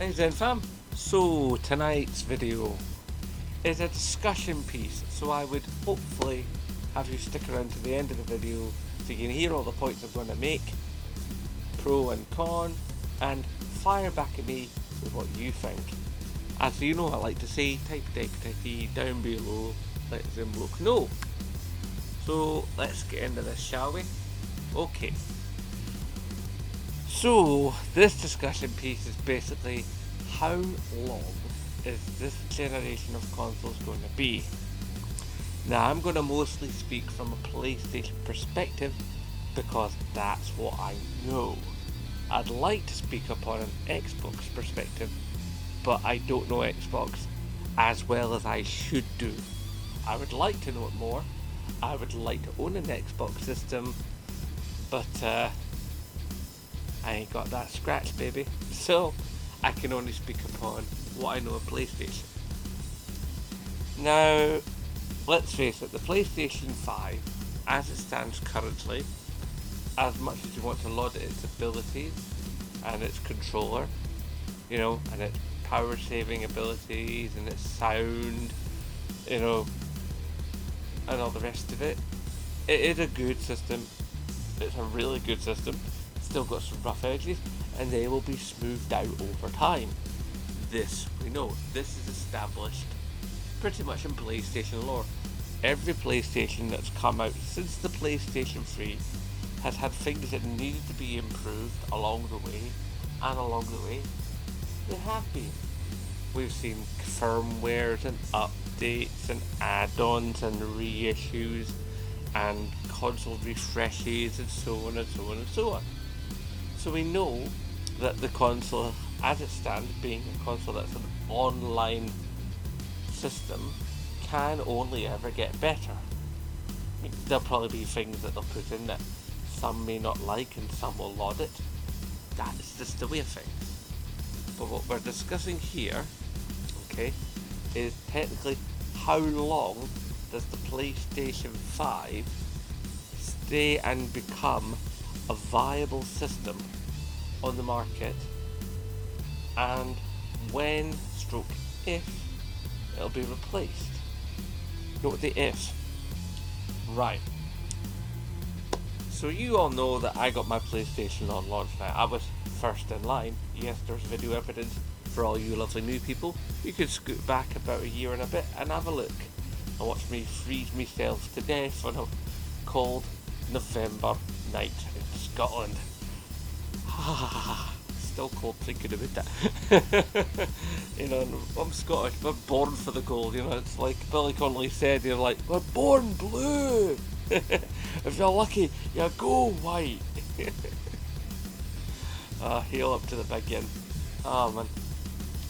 Hey Zen fam. So tonight's video is a discussion piece, so I would hopefully have you stick around to the end of the video so you can hear all the points I'm going to make, pro and con, and fire back at me with what you think. As you know I like to say, type deck down below, let Zenbloke know. So let's get into this, shall we? Okay. So this discussion piece is basically how long is this generation of consoles going to be? Now I'm going to mostly speak from a PlayStation perspective because that's what I know. I'd like to speak upon an Xbox perspective, but I don't know Xbox as well as I should do. I would like to know it more. I would like to own an Xbox system, but I ain't got that scratch, baby. So I can only speak upon what I know of PlayStation. Now, let's face it, the PlayStation 5, as it stands currently, as much as you want to laud its abilities and its controller, and its power saving abilities and its sound, and all the rest of it, it is a good system. It's a really good system. Still got some rough edges, and they will be smoothed out over time. This we know. This is established pretty much in PlayStation lore. Every PlayStation that's come out since the PlayStation 3 has had things that needed to be improved along the way, and along the way, they have been. We've seen firmwares and updates and add-ons and reissues and console refreshes and so on and so on and so on. So we know that the console, as it stands, being a console that's an online system, can only ever get better. I mean, there'll probably be things that they'll put in that some may not like and some will laud it. That's just the way of things. But what we're discussing here, okay, is technically how long does the PlayStation 5 stay and become a viable system on the market, and when stroke if it'll be replaced. Note the if. Right. So you all know that I got my PlayStation on launch night. I was first in line. Yes, there's video evidence for all you lovely new people. You could scoot back about a year and a bit and have a look and watch me freeze myself to death on a cold November night in Scotland. Still cold thinking about that. I'm Scottish, we're born for the cold, it's like Billy Connolly said, we're born blue. If you're lucky, you go white. Hail up to the big yin. Oh man,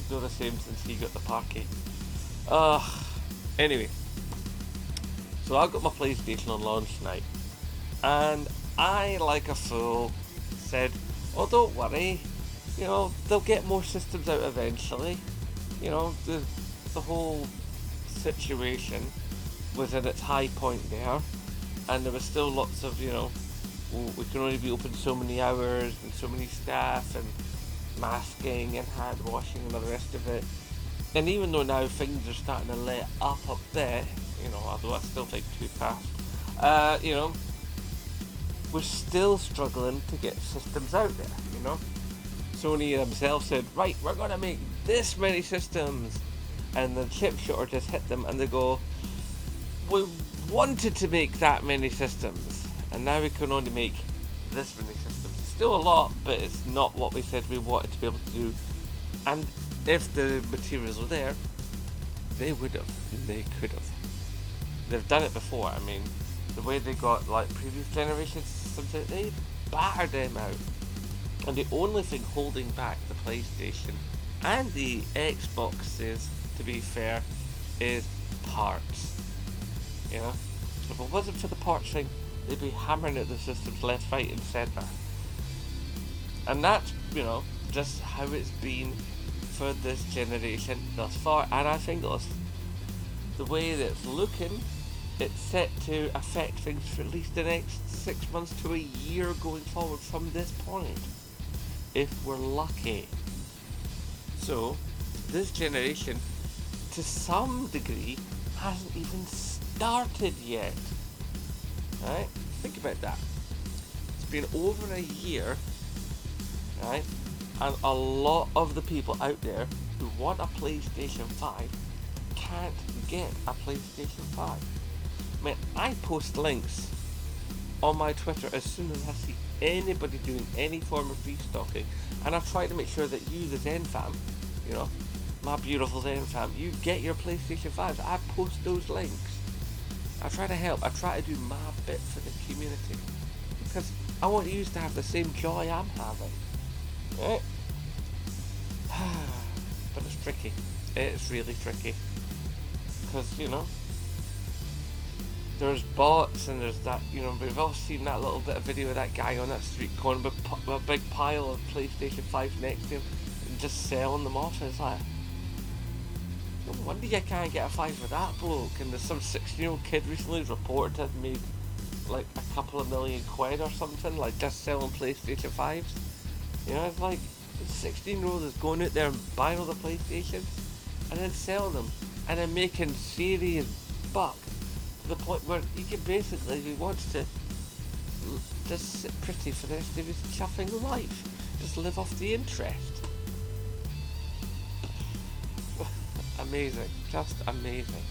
do the same since he got the parky. Anyway, so I got my PlayStation on launch night, and I, like a fool, said, "Oh, don't worry, they'll get more systems out eventually." The whole situation was at its high point there, and there was still lots of, we can only be open so many hours and so many staff and masking and hand washing and all the rest of it. And even though now things are starting to let up a bit, although I still think too fast, we're still struggling to get systems out there, Sony themselves said, right, we're going to make this many systems, and the chip shortages hit them, and they go, we wanted to make that many systems, and now we can only make this many systems. It's still a lot, but it's not what we said we wanted to be able to do. And if the materials were there, they would have, they could have. They've done it before. I mean, the way they got previous generation systems out, they battered them out. And the only thing holding back the PlayStation and the Xboxes, to be fair, is parts. If it wasn't for the parts thing, they'd be hammering at the systems left, right and centre. And that's, just how it's been for this generation thus far. And I think the way that it's looking, it's set to affect things for at least the next 6 months to a year going forward from this point, if we're lucky. So this generation, to some degree, hasn't even started yet. Right? Think about that. It's been over a year, right? And a lot of the people out there who want a PlayStation 5 can't get a PlayStation 5. I mean, I post links on my Twitter as soon as I see anybody doing any form of restocking, and I try to make sure that you, the Zen fam, you know, my beautiful Zen fam, you get your PlayStation 5s. I post those links. I try to help. I try to do my bit for the community, because I want you to have the same joy I'm having. Right? But it's tricky. It's really tricky. Because, you know, there's bots and there's that, you know, we've all seen that little bit of video of that guy on that street corner with a big pile of PlayStation 5s next to him and just selling them off. And it's like, no wonder you can't get a 5 for that bloke. And there's some 16-year-old kid recently reported had made like a couple of £1,000,000 or something, like just selling PlayStation 5s. You know, it's like, the 16-year-old is going out there and buying all the PlayStations and then selling them and then making serious buck, to the point where he can basically, if he wants to, just sit pretty for the rest of his chuffing life. Just live off the interest. Amazing. Just amazing.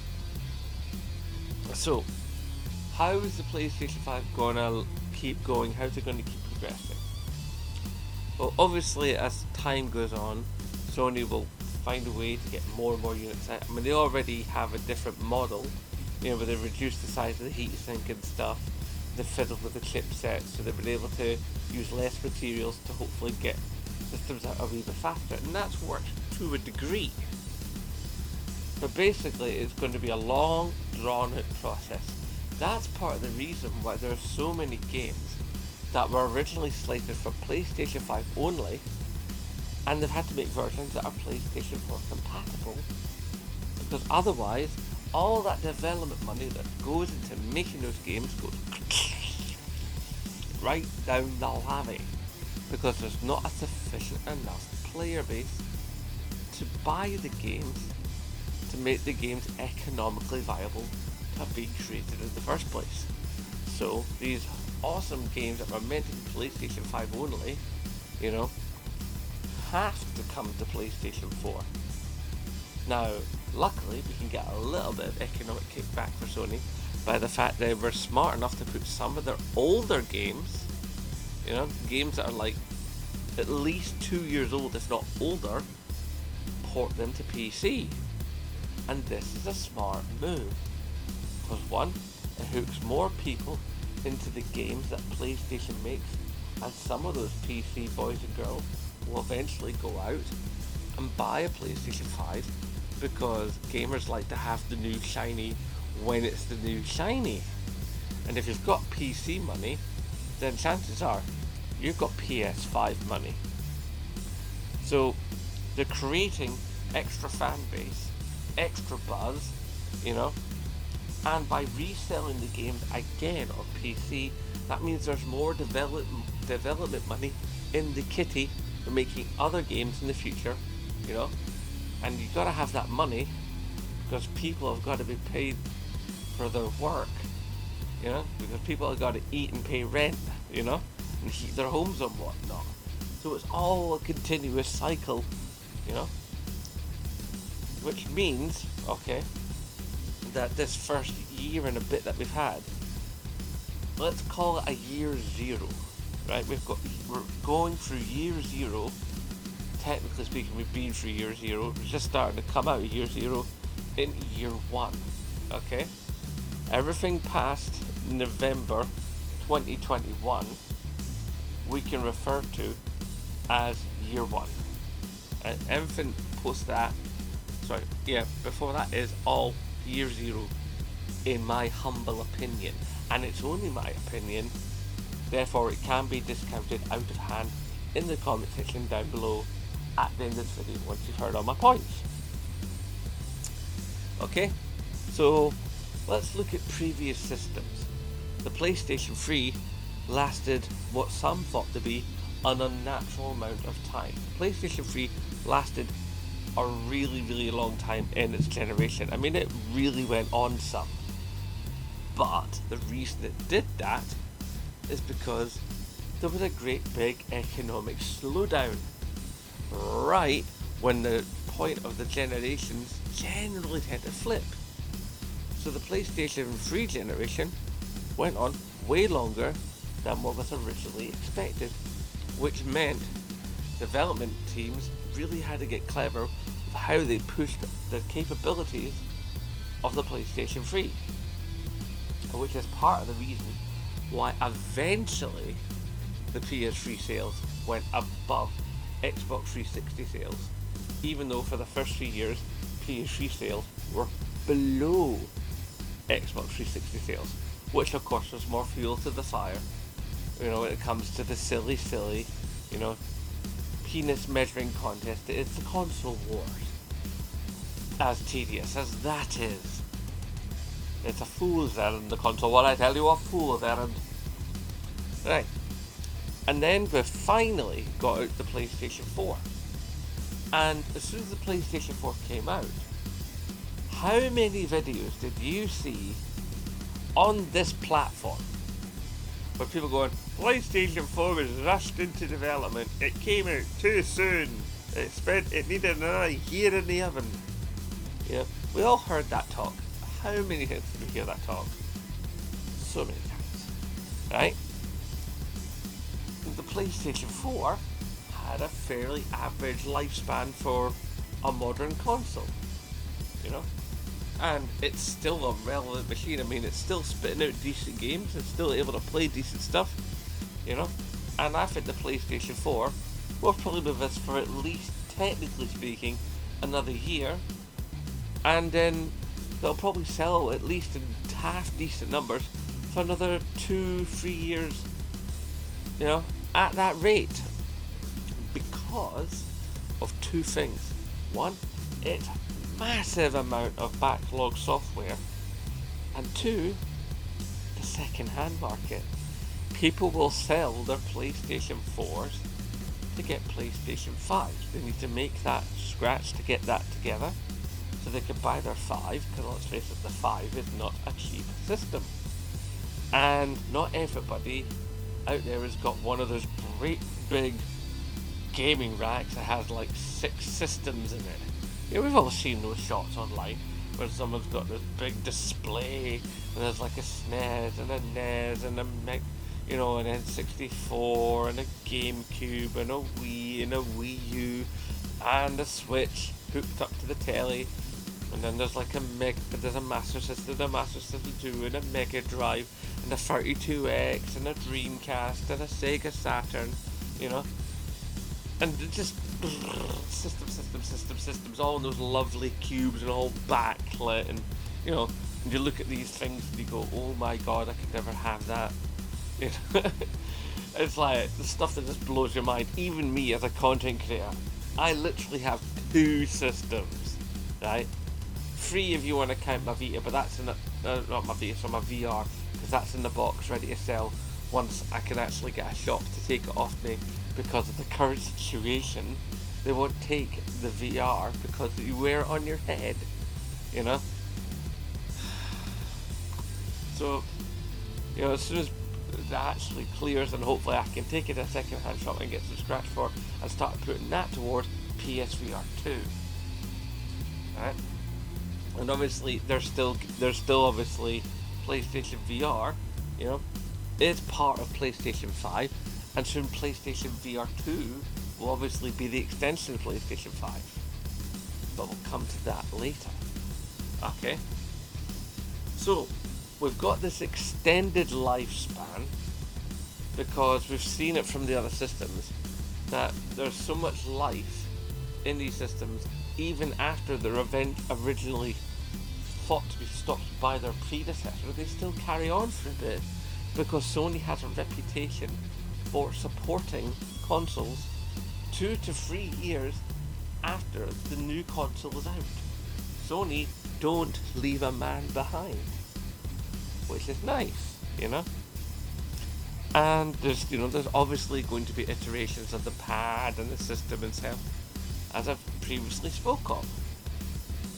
So, how is the PlayStation 5 going to keep going? How's it going to keep progressing? Well, obviously, as time goes on, Sony will find a way to get more and more units out. I mean, they already have a different model, you know, where they reduced the size of the heatsink and stuff. They fiddled with the chipset, so they've been able to use less materials to hopefully get systems out a wee bit faster, and that's worked to a degree. But basically, it's going to be a long, drawn-out process. That's part of the reason why there are so many games that were originally slated for PlayStation 5 only, and they've had to make versions that are PlayStation 4 compatible, because otherwise all that development money that goes into making those games goes right down the levy, because there's not a sufficient enough player base to buy the games, to make the games economically viable to be created in the first place. So these awesome games that were meant to be PlayStation 5 only, you know, have to come to PlayStation 4. Now, luckily, we can get a little bit of economic kickback for Sony by the fact they were smart enough to put some of their older games, you know, games that are like at least 2 years old, if not older, port them to PC. And this is a smart move, because one, it hooks more people into the games that PlayStation makes, and some of those PC boys and girls will eventually go out and buy a PlayStation 5, because gamers like to have the new shiny when it's the new shiny. And if you've got PC money, then chances are you've got PS5 money. So they're creating extra fan base, extra buzz, you know, and by reselling the games again on PC, that means there's more development money in the kitty for making other games in the future, you know. And you've got to have that money, because people have got to be paid for their work, you know, because people have got to eat and pay rent, you know, and heat their homes and whatnot. So it's all a continuous cycle, you know, which means, okay, that this first year and a bit that we've had, let's call it a year zero, right? We're going through year zero. Technically speaking, we've been through year zero. We're just starting to come out of year zero in year one, okay? Everything past November 2021 we can refer to as year one, and everything post that, before that is all year zero, in my humble opinion. And it's only my opinion, therefore it can be discounted out of hand in the comment section down below at the end of this video once you've heard all my points. Okay, so let's look at previous systems. The PlayStation 3 lasted what some thought to be an unnatural amount of time. The PlayStation 3 lasted a really, really long time in its generation. I mean, it really went on some. But the reason it did that is because there was a great big economic slowdown right when the point of the generations generally tend to flip. So the PlayStation 3 generation went on way longer than what was originally expected, which meant development teams really had to get clever with how they pushed the capabilities of the PlayStation 3, which is part of the reason why eventually the PS3 sales went above Xbox 360 sales, even though for the first 3 years PS3 sales were below Xbox 360 sales, which of course was more fuel to the fire, when it comes to the silly, penis measuring contest. It's the console wars. As tedious as that is, it's a fool's errand, the console war, I tell you, a fool's errand. Right. And then we finally got out the PlayStation 4. And as soon as the PlayStation 4 came out, how many videos did you see on this platform where people going, PlayStation 4 was rushed into development, it came out too soon, it needed another year in the oven? We all heard that talk. How many times did we hear that talk? So many times, right? The PlayStation 4 had a fairly average lifespan for a modern console, and it's still a relevant machine. I mean, it's still spitting out decent games, it's still able to play decent stuff, and I think the PlayStation 4 will probably be with us for at least, technically speaking, another year, and then they'll probably sell at least in half decent numbers for another 2-3 years, at that rate, because of two things. One, it's a massive amount of backlog software, and two, the second-hand market. People will sell their PlayStation 4s to get PlayStation 5s. They need to make that scratch to get that together so they can buy their 5, because let's face it, the 5 is not a cheap system. And not everybody out there has got one of those great big gaming racks that has like 6 systems in it. We've all seen those shots online where someone's got this big display and there's like a SNES and a NES and an N64 and a GameCube and a Wii and a Wii U and a Switch hooked up to the telly, and then there's like there's a Master System, a Master System 2 and a Mega Drive and a 32X and a Dreamcast and a Sega Saturn, and just systems, all in those lovely cubes and all backlit, and and you look at these things and you go, oh my god, I could never have that. It's like the stuff that just blows your mind. Even me as a content creator, I literally have 2 systems, right? 3 if you want to count my Vita, but that's not my Vita, so my VR, because that's in the box ready to sell once I can actually get a shop to take it off me, because of the current situation. They won't take the VR because you wear it on your head, So, as soon as it actually clears, and hopefully I can take it to a second-hand shop and get some scratch for it and start putting that towards PSVR 2. Right? And obviously there's still obviously PlayStation VR, is part of PlayStation 5, and soon PlayStation VR 2 will obviously be the extension of PlayStation 5. But we'll come to that later. Okay? So, we've got this extended lifespan because we've seen it from the other systems that there's so much life in these systems even after they're originally thought to be stopped by their predecessor. They still carry on for a bit because Sony has a reputation for supporting consoles 2 to 3 years after the new console is out. Sony don't leave a man behind, which is nice, And there's obviously going to be iterations of the pad and the system itself, as I've previously spoke of.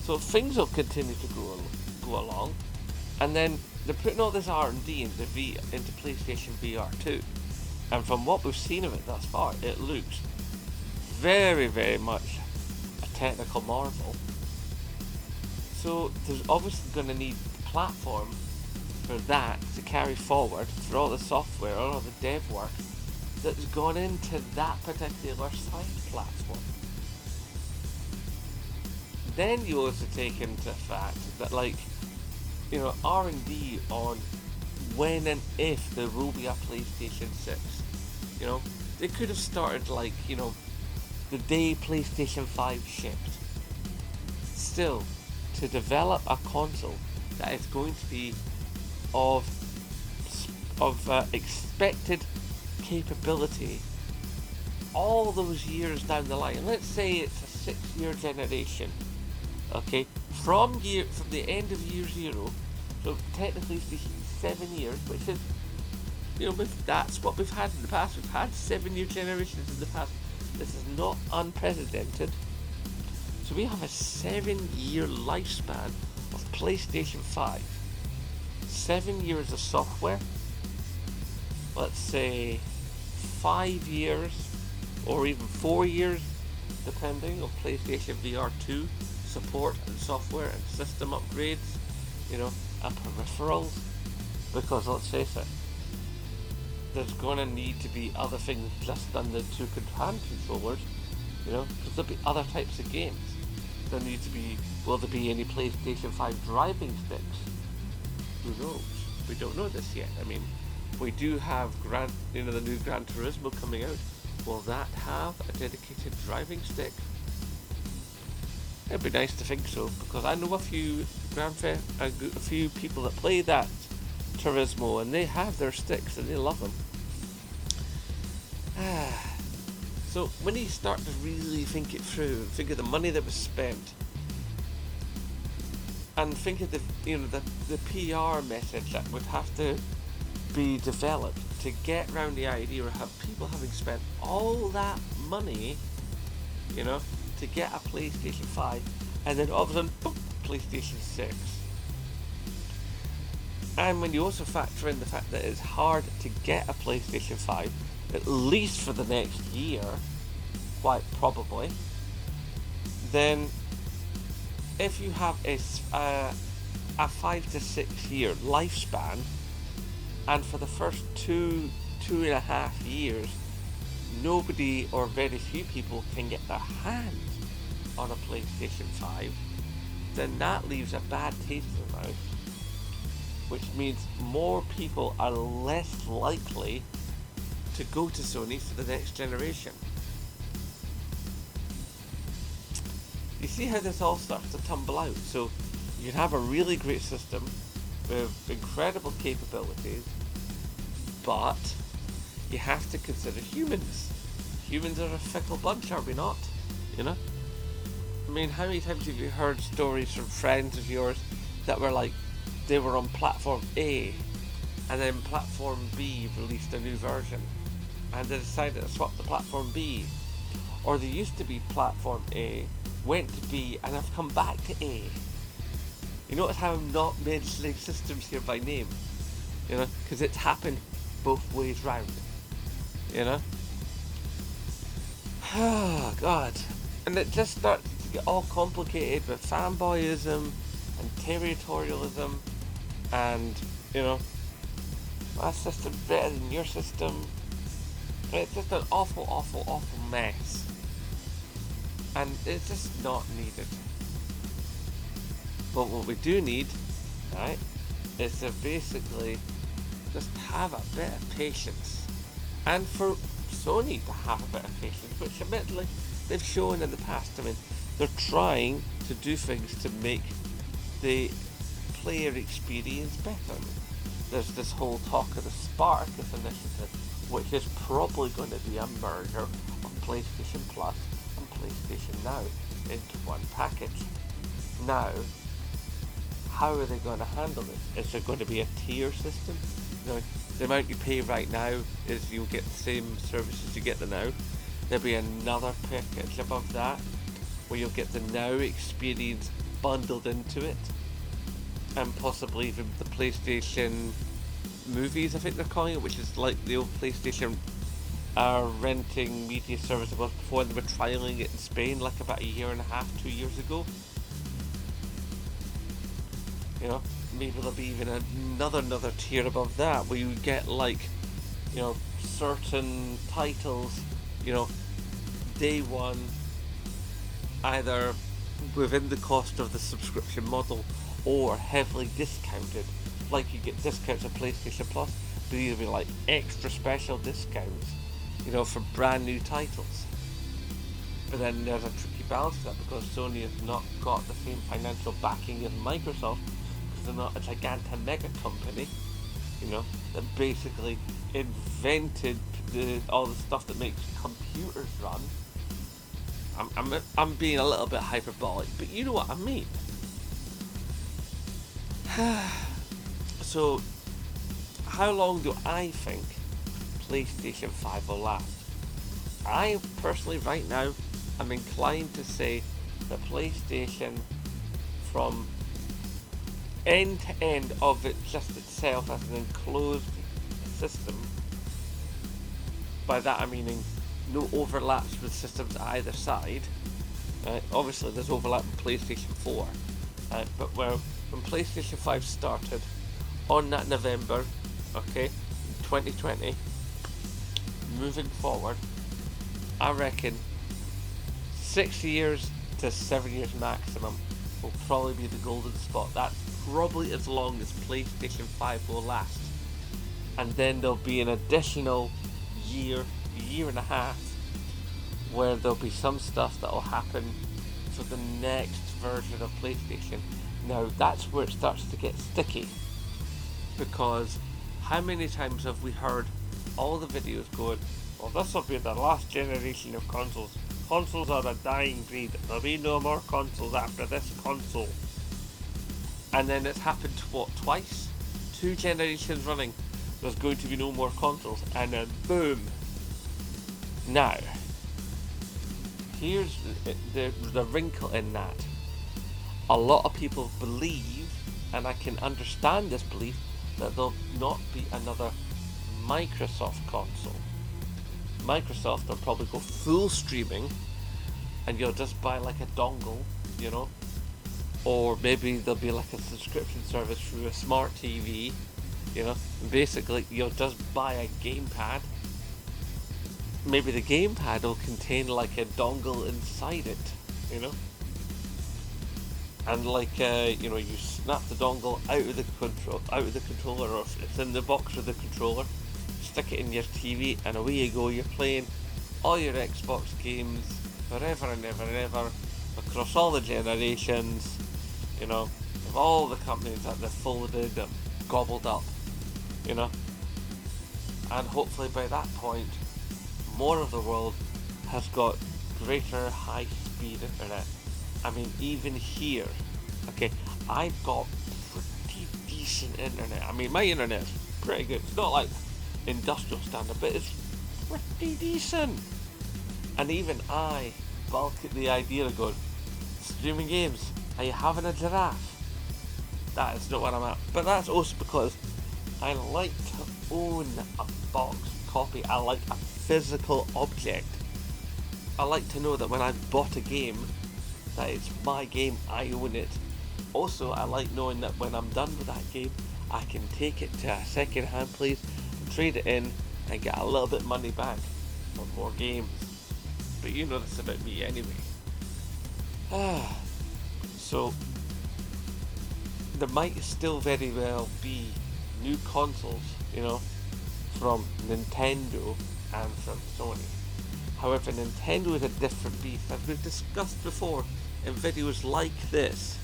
So things will continue to go along, and then they're putting all this R&D into PlayStation VR 2. And from what we've seen of it thus far, it looks very, very much a technical marvel. So there's obviously going to need a platform for that to carry forward for all the software, all the dev work that's gone into that particular side platform. Then you also take into the fact that, like, you know, R&D on when and if there will be a PlayStation 6. You know, they could have started, like, you know, the day PlayStation 5 shipped. Still, to develop a console that is going to be of expected capability all those years down the line. Let's say it's a 6-year generation. Okay, from the end of year 0, so technically speaking 7 years, which is, you know, that's what we've had in the past. We've had 7-year generations in the past. This is not unprecedented. So we have a 7-year lifespan of PlayStation 5. 7 years of software. Let's say 5 years or even 4 years, depending, of PlayStation VR 2 support and software and system upgrades, you know, and peripherals. Because let's face it, there's going to need to be other things just than the 2 hand controllers, you know, because there'll be other types of games. There need to be, will there be any PlayStation 5 driving sticks? Who knows? We don't know this yet. I mean, we do have the new Gran Turismo coming out. Will that have a dedicated driving stick? It'd be nice to think so, because I know a few people that play that Turismo, and they have their sticks and they love them. So when you start to really think it through, and think of the money that was spent, and think of the PR message that would have to be developed to get around the idea of people having spent all that money, you know, to get a PlayStation 5, and then all of a sudden, boom, PlayStation 6. And when you also factor in the fact that it's hard to get a PlayStation 5, at least for the next year, quite probably, then if you have a 5 to 6 year lifespan, and for the first 2.5 years, nobody or very few people can get their hands on a PlayStation 5, then that leaves a bad taste in the mouth, which means more people are less likely to go to Sony for the next generation. You see how this all starts to tumble out. So you can have a really great system with incredible capabilities, but you have to consider humans. Humans are a fickle bunch, are we not? You know? I mean, how many times have you heard stories from friends of yours that were like, they were on platform A, and then platform B released a new version, and they decided to swap to platform B. Or they used to be platform A, went to B, and have come back to A. You notice how I'm not mentioning systems here by name, you know, because it's happened both ways round, you know. Oh God, and it just starts to get all complicated with fanboyism and territorialism, and, you know, my system's better than your system. It's just an awful, awful, awful mess, and it's just not needed. But what we do need, right, is to basically just have a bit of patience, and for Sony to have a bit of patience, which admittedly they've shown in the past. I mean, they're trying to do things to make the player experience better. There's this whole talk of the Spartacus initiative, which is probably going to be a merger of PlayStation Plus and PlayStation Now into one package. Now, how are they going to handle this? Is there going to be a tier system? You know, the amount you pay right now is you'll get the same services you get the Now. There'll be another package above that, where you'll get the Now experience bundled into it, and possibly even the PlayStation Movies, I think they're calling it, which is like the old PlayStation renting media service it was before. They were trialing it in Spain like about a year and a half, 2 years ago. You know, maybe there'll be even another tier above that where you get like, you know, certain titles, you know, day one, either within the cost of the subscription model or heavily discounted. Like you get discounts of PlayStation Plus, but these will be like extra special discounts, you know, for brand new titles. But then there's a tricky balance to that because Sony has not got the same financial backing as Microsoft, because they're not a gigantic mega company, you know, that basically invented all the stuff that makes computers run. I'm being a little bit hyperbolic, but you know what I mean. So, how long do I think PlayStation 5 will last? I personally, right now, am inclined to say that PlayStation, from end to end of it just itself as an enclosed system, by that I meaning no overlaps with systems either side. Obviously there's overlap with PlayStation 4, but when PlayStation 5 started on that November, okay, 2020, moving forward, I reckon 6 years to 7 years maximum will probably be the golden spot. That's probably as long as PlayStation 5 will last. And then there'll be an additional year and a half where there'll be some stuff that'll happen for the next version of PlayStation. Now that's where it starts to get sticky, because how many times have we heard all the videos going, well, this will be the last generation of consoles. Consoles are a dying breed. There'll be no more consoles after this console. And then it's happened, what, twice? 2 generations running. There's going to be no more consoles. And then boom. Now, here's the wrinkle in that. A lot of people believe, and I can understand this belief, that there'll not be another Microsoft console. Microsoft will probably go full streaming, and you'll just buy like a dongle, you know, or maybe there'll be like a subscription service through a smart TV, you know, and basically you'll just buy a gamepad. Maybe the gamepad will contain like a dongle inside it, you know, and like you know, you snap the dongle out of the controller, or if it's in the box with the controller, stick it in your TV, and away you go. You're playing all your Xbox games forever and ever and ever across all the generations, you know, of all the companies that they've folded and gobbled up, you know, and hopefully by that point more of the world has got greater high-speed internet. I mean, even here, okay, I've got pretty decent internet. I mean, my internet's pretty good. It's not like industrial standard, but it's pretty decent. And even I balk at the idea of going, streaming games, are you having a giraffe? That is not what I'm at. But that's also because I like to own a box copy. I like a physical object. I like to know that when I've bought a game, that it's my game, I own it. Also, I like knowing that when I'm done with that game, I can take it to a second-hand place, trade it in, and get a little bit of money back for more games. But you know this about me anyway. So, there might still very well be new consoles, you know, from Nintendo and from Sony. However, Nintendo is a different beast, as we've discussed before in videos like this.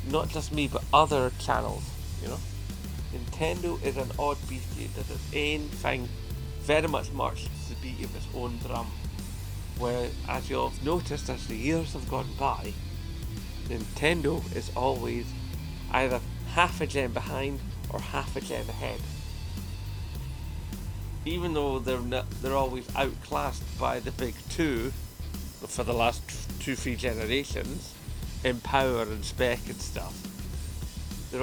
Not just me, but other channels, you know. Nintendo is an odd beast. It does its own thing, very much marches to the beat of its own drum. Where, as you'll have noticed as the years have gone by, Nintendo is always either half a gen behind or half a gen ahead. Even though they're always outclassed by the big two, for the last 2-3 generations in power and spec and stuff. They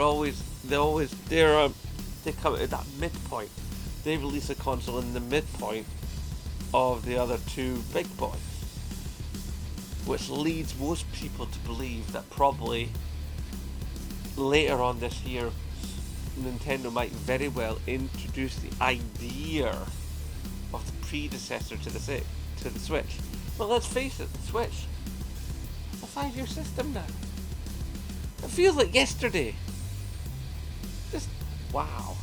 come at that midpoint. They release a console in the midpoint of the other two big boys, which leads most people to believe that probably later on this year Nintendo might very well introduce the idea of the predecessor to the Switch. Well, let's face it, the Switch, it's a 5-year system now. It feels like yesterday. Just wow.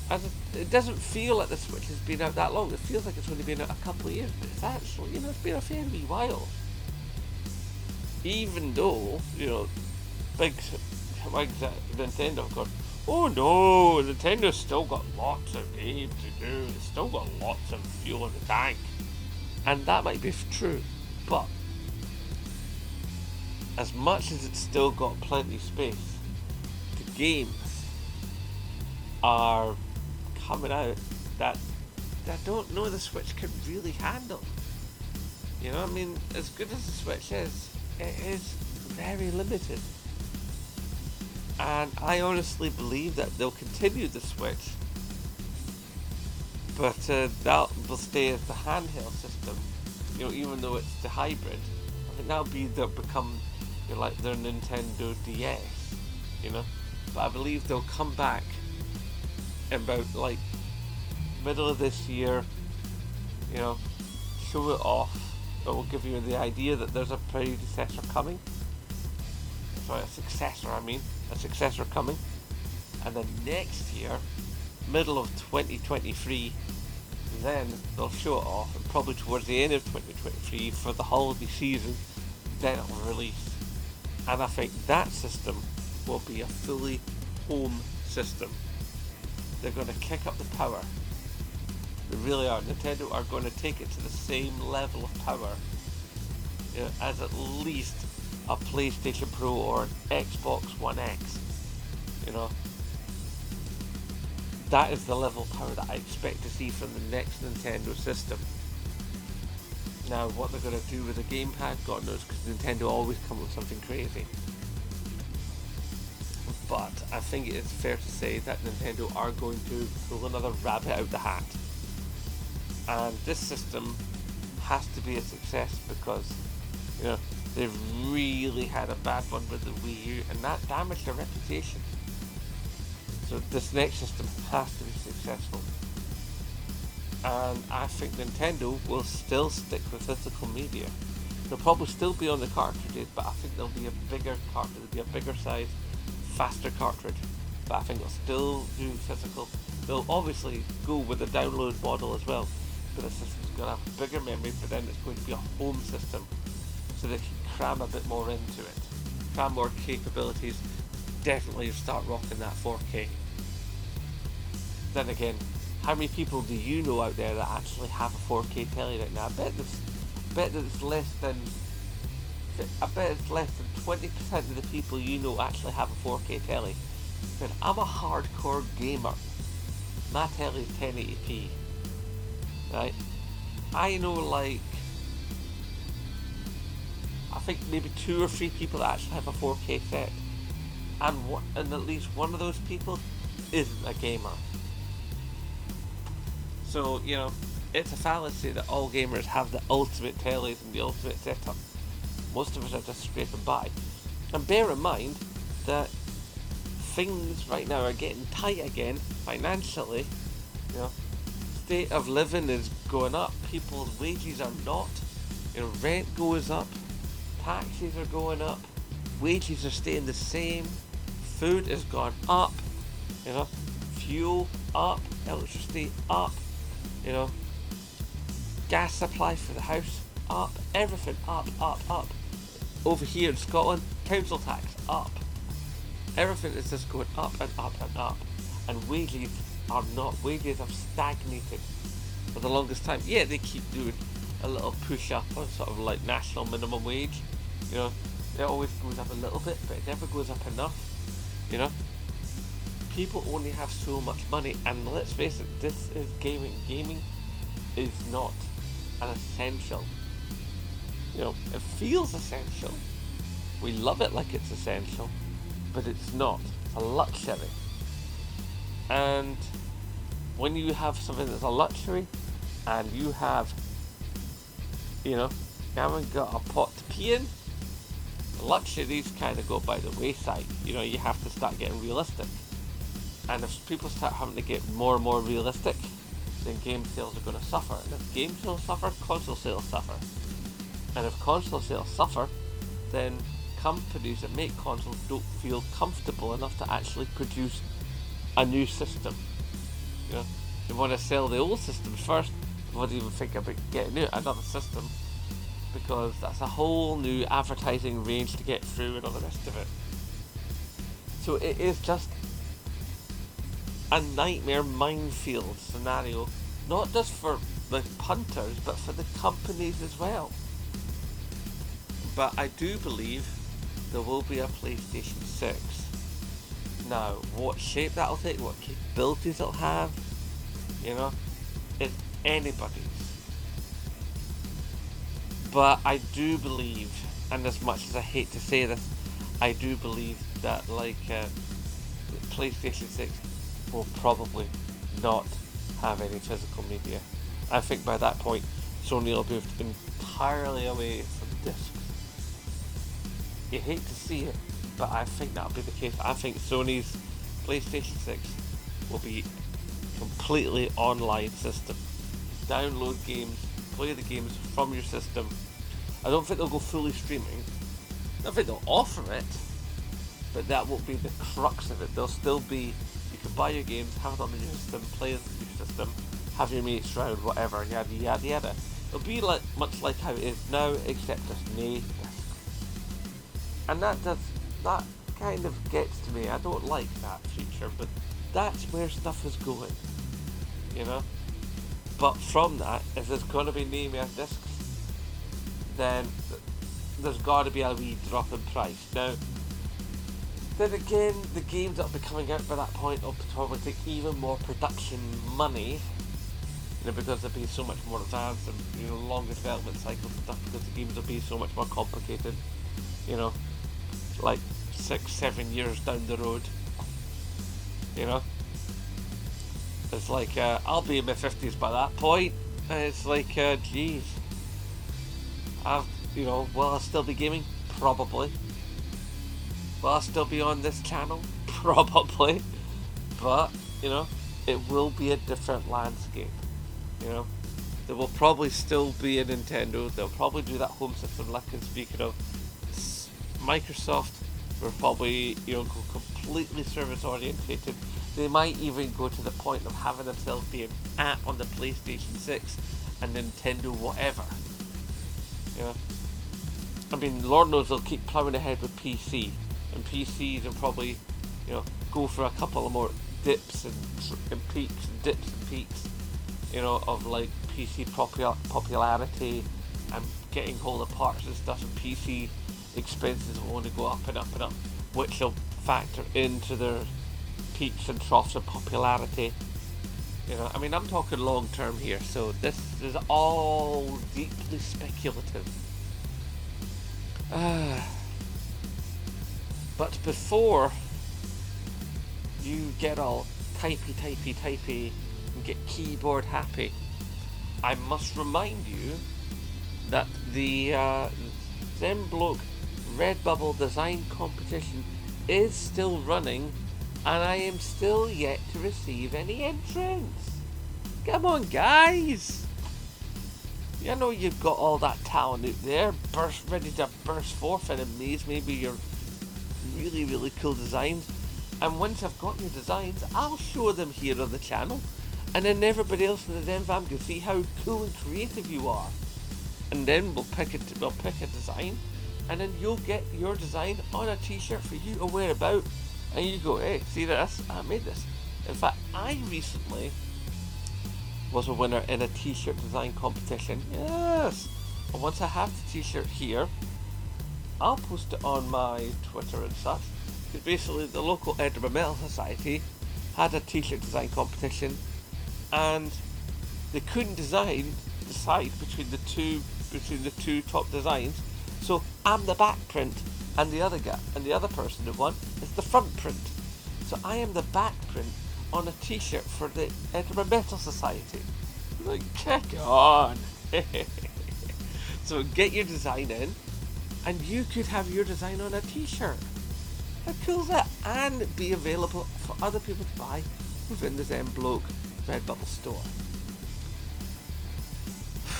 And it doesn't feel like the Switch has been out that long. It feels like it's only been out a couple of years, but it's actually, it's been a fair wee while. Even though, big wigs at Nintendo have gone, oh no, Nintendo's still got lots of games to do. It's still got lots of fuel in the tank. And that might be true, but as much as it's still got plenty of space, the games are coming out that I don't know the Switch can really handle. As good as the Switch is, it is very limited. And I honestly believe that they'll continue the Switch, but that will stay as the handheld system. Even though it's the hybrid, I think they'll become like their Nintendo DS. But I believe they'll come back about like middle of this year. Show it off. It will give you the idea that there's a predecessor coming. Sorry, a successor coming. And then next year, middle of 2023, then they'll show it off, and probably towards the end of 2023 for the holiday season, then it'll release. And I think that system will be a fully home system. They're going to kick up the power. They really are. Nintendo are going to take it to the same level of power as at least a PlayStation Pro or an Xbox One X. That is the level of power that I expect to see from the next Nintendo system. Now, what they're going to do with the gamepad, God knows, because Nintendo always come up with something crazy. But I think it is fair to say that Nintendo are going to pull another rabbit out the hat. And this system has to be a success because, they've really had a bad one with the Wii U, and that damaged their reputation. So this next system has to be successful. And I think Nintendo will still stick with physical media. They'll probably still be on the cartridges, but I think there'll be a bigger cartridge, there'll be a bigger size, faster cartridge. But I think they'll still do physical. They'll obviously go with the download model as well, but the system's going to have a bigger memory, but then it's going to be a home system, so they can cram a bit more into it, cram more capabilities. Definitely start rocking that 4K. Then again, how many people do you know out there that actually have a 4K telly right now? I bet it's less than 20% of the people you know actually have a 4K telly. But I'm a hardcore gamer. My telly is 1080p. Right? I know I think maybe 2 or 3 people that actually have a 4K set. And at least one of those people isn't a gamer. So, it's a fallacy that all gamers have the ultimate tellies and the ultimate setup. Most of us are just scraping by. And bear in mind that things right now are getting tight again financially. State of living is going up. People's wages are not. Rent goes up. Taxes are going up. Wages are staying the same. Food has gone up. Fuel up. Electricity up. Gas supply for the house up. Everything up. Over here in Scotland, council tax up. Everything is just going up and up and up. And wages are not. Wages have stagnated for the longest time. Yeah, they keep doing a little push up on sort of like national minimum wage. It always goes up a little bit, but it never goes up enough. People only have so much money, and let's face it, this is gaming. Gaming is not an essential. It feels essential. We love it like it's essential, but it's not. It's a luxury. And when you have something that's a luxury, and you haven't got a pot to pee in, luxuries kind of go by the wayside. You have to start getting realistic. And if people start having to get more and more realistic, then game sales are going to suffer. And if game sales suffer, console sales suffer. And if console sales suffer, then companies that make consoles don't feel comfortable enough to actually produce a new system. They want to sell the old systems first before they even think about getting another system, because that's a whole new advertising range to get through and all the rest of it. So it is just a nightmare minefield scenario, not just for the punters, but for the companies as well. But I do believe there will be a PlayStation 6. Now, what shape that'll take, what capabilities it'll have, it's anybody's. But I do believe, and as much as I hate to say this, I do believe that PlayStation 6 will probably not have any physical media. I think by that point, Sony will move entirely away from discs. You hate to see it, but I think that'll be the case. I think Sony's PlayStation 6 will be completely online system. Download games, play the games from your system. I don't think they'll go fully streaming. I don't think they'll offer it, but that won't be the crux of it. They'll still be, you can buy your games, have it on your system, play it on your system, have your mates round, whatever, yada yada yada. It'll be much like how it is now, except just no disc. And that kind of gets to me. I don't like that feature, but that's where stuff is going, But from that, if there's going to be no more discs, then there's got to be a wee drop in price. Now, then again, the games that will be coming out by that point will probably take even more production money, because they'll be so much more advanced and longer development cycles and stuff, because the games will be so much more complicated, like 6-7 years down the road. It's like I'll be in my 50s by that point, and it's like geez, will I still be gaming? Probably. Will I still be on this channel? Probably. But it will be a different landscape. There will probably still be a Nintendo. They'll probably do that home system like I'm speaking of. Microsoft will probably go completely service orientated. They might even go to the point of having themselves be an app on the PlayStation 6 and Nintendo whatever. Lord knows they'll keep plowing ahead with PC, and PCs will probably go for a couple of more dips and peaks and dips and peaks of like PC popularity and getting hold of parts and stuff, and PC expenses will only go up and up and up, which will factor into their peaks and troughs of popularity. I'm talking long term here, so this is all deeply speculative. But before you get all typey and get keyboard happy, I must remind you that the Zenbloke Redbubble design competition is still running, and I am still yet to receive any entrants. Come on, guys! You've got all that talent out there, ready to burst forth and amaze me with your really, really cool designs. And once I've got your designs, I'll show them here on the channel, and then everybody else in the Den Fam can see how cool and creative you are. And then we'll pick a design, and then you'll get your design on a t-shirt for you to wear about, and you go, hey, see this? I made this. In fact, I recently was a winner in a t-shirt design competition. Yes! And once I have the t-shirt here, I'll post it on my Twitter and such. Because basically the local Edinburgh Metal Society had a t-shirt design competition, and they couldn't decide between the two between the two top designs. So I'm the back print, and the other guy and the other person who won is the front print. So I am the back print on a T-shirt for the Edinburgh Metal Society. Like, kick on! So get your design in, and you could have your design on a T-shirt. How cool is that? And be available for other people to buy within the Zen Bloke Redbubble store.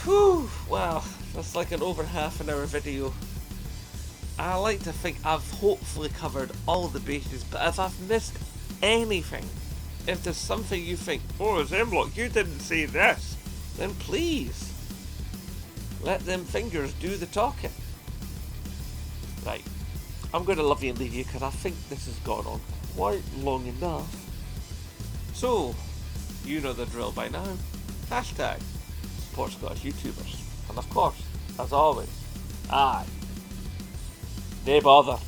Whew, well, that's like an over half an hour video. I like to think I've hopefully covered all the bases, but if I've missed anything, if there's something you think, oh, Zen Bloke, you didn't say this, then please let them fingers do the talking. Right, I'm going to love you and leave you because I think this has gone on quite long enough. So, you know the drill by now. Hashtag support Scottish YouTubers. And of course, as always, aye, nae bother.